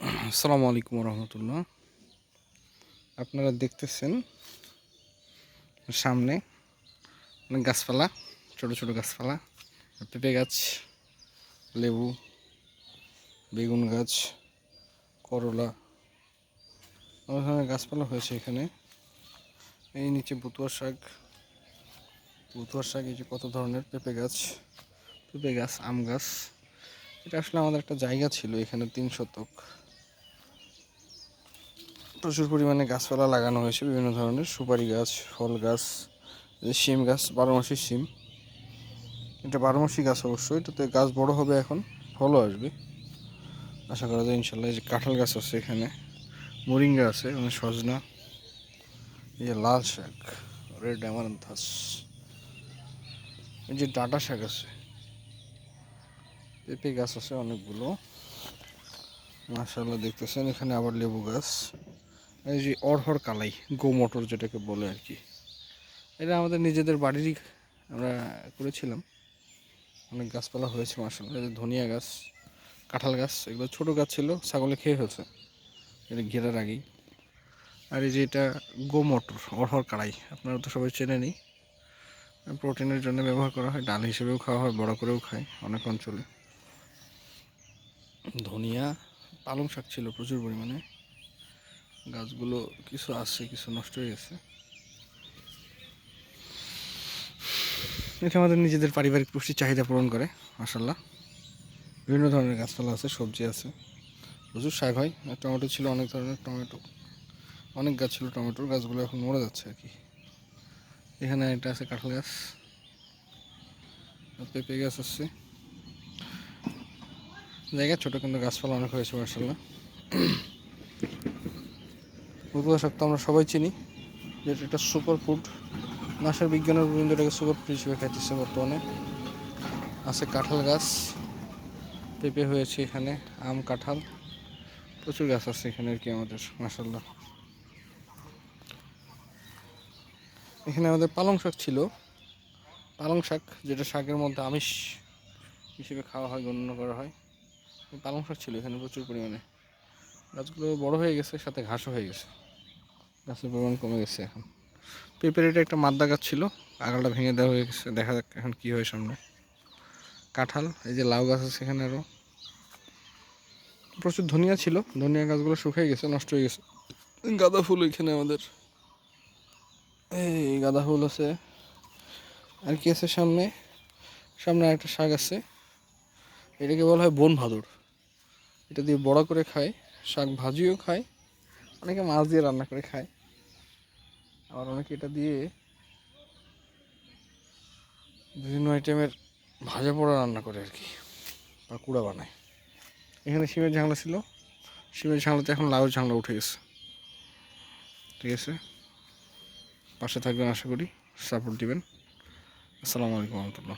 আসসালামু আলাইকুম রহমতুল্লাহ। আপনারা দেখতেছেন সামনে অনেক গাছপালা, ছোট ছোট গাছপালা, পেঁপে গাছ, লেবু, বেগুন গাছ, করলা, অনেক ধরনের গাছপালা হয়েছে এখানে। এই নিচে বতুয়া শাক, এই যে কত ধরনের পেঁপে গাছ, আম গাছ। এটা আসলে আমাদের একটা জায়গা ছিল এখানে 3 শতক, প্রচুর পরিমাণে গাছপালা লাগানো হয়েছে, বিভিন্ন ধরনের সুপারি গাছ, ফল গাছ, শিম গাছ, 12 মাসি শিম। এটা 12 মাসি গাছ অবশ্যই, এটাতে গাছ বড় হবে, এখন ফলও আসবে আশা করা যায় ইনশাল্লাহ। এই যে কাঁঠাল গাছ আছে এখানে, মোরিঙ্গা আছে, সজনা, এই যে লাল শাক, রেড অ্যামারান্থাস, এই যে ডাঁটা শাক আছে, পেঁপে গাছ আছে অনেকগুলো মাশাআল্লাহ দেখতেছেন। এখানে আবার লেবু গাছ, এই যে অড়হর কালাই, গো মটর যেটাকে বলে আর কি। এটা আমাদের নিজেদের বাড়িরই আমরা করেছিলাম, অনেক গাছপালা হয়েছে মাশাআল্লাহ। এই যে ধনিয়া গাছ, কাঁঠাল গাছ, এগুলো ছোট গাছ ছিল, ছাগলে খেয়ে ফেলছে এটা ঘেরার আগেই। আর এই যে এটা গো মটর, অড়হর কালাই, আপনারা তো সবাই চেনেনই। প্রোটিনের জন্য ব্যবহার করা হয়, ডাল হিসেবেও খাওয়া হয়, বড় করেও খায় অনেক অঞ্চলে। ধনিয়া, পালং শাক ছিল প্রচুর পরিমাণে। গাছগুলো কিছু আছে, কিছু নষ্ট হয়ে গেছে। এটা আমাদের নিজেদের পারিবারিক পুষ্টির চাহিদা পূরণ করে মাশাআল্লাহ। বিভিন্ন ধরনের গাছপালা আছে, সবজি আছে, প্রচুর শাক হয়। আর টমেটো ছিল, অনেক ধরনের টমেটো, অনেক গাছ ছিল টমেটোর, গাছগুলো এখন মরে যাচ্ছে আর কি। এখানে একটা আছে কাঁঠাল গাছ, পেঁপে গাছ আছে, জায়গা ছোট কিন্তু গাছপালা অনেক হয়েছে মাশাআল্লাহ। বতুয়া শাক তো আমরা সবাই চিনি, যেটা একটা সুপার ফুড। নাসার বিজ্ঞানের বৃন্দ এটাকে সুপার ফুড হিসেবে খাইতেছে বর্তমানে। আছে কাঁঠাল গাছ, পেঁপে হয়েছে এখানে, আম, কাঁঠাল, প্রচুর গাছ আছে এখানে আর কি আমাদের মাশাআল্লাহ। এখানে আমাদের পালং শাক ছিল, পালং শাক যেটা শাকের মধ্যে আমিষ হিসেবে খাওয়া হয়, গণ্য করা হয়। পালং শাক ছিল এখানে প্রচুর পরিমাণে। গাছগুলো বড় হয়ে গেছে, সাথে ঘাসও হয়ে গেছে, গাছের পরিমাণ কমে গেছে এখন। পেঁপের এটা একটা মাদ্দা গাছ ছিল, আগালটা ভেঙে দেওয়া হয়ে গেছে, দেখা যাক এখন কী হয় সামনে। কাঁঠাল, এই যে লাউ গাছ আছে এখানে, আরও প্রচুর ধনিয়া ছিল, ধনিয়া গাছগুলো শুকিয়ে গেছে, নষ্ট হয়ে গেছে। গাঁদা ফুল এখানে আমাদের, এই গাঁদা ফুল আছে। আর কি আছে সামনে, সামনে একটা শাক আছে, এটাকে বলা হয় বন ভাদুর। এটা দিয়ে বড়া করে খায়, শাক ভাজিও খায়, অনেকে মাছ দিয়ে রান্না করে খায়, আবার অনেকে এটা দিয়ে বিভিন্ন আইটেমের ভাজা পোড়া রান্না করে আর কি, বা কুড়া বানায়। এখানে শিমের ঝাংলা ছিল, শিমের ঝাংলাতে এখন লাউয়ের ঝাংলা উঠে গেছে। ঠিক আছে, পাশে থাকবেন, আশা করি সাপোর্ট দিবেন। আসসালামু আলাইকুম রহমতুল্লাহ।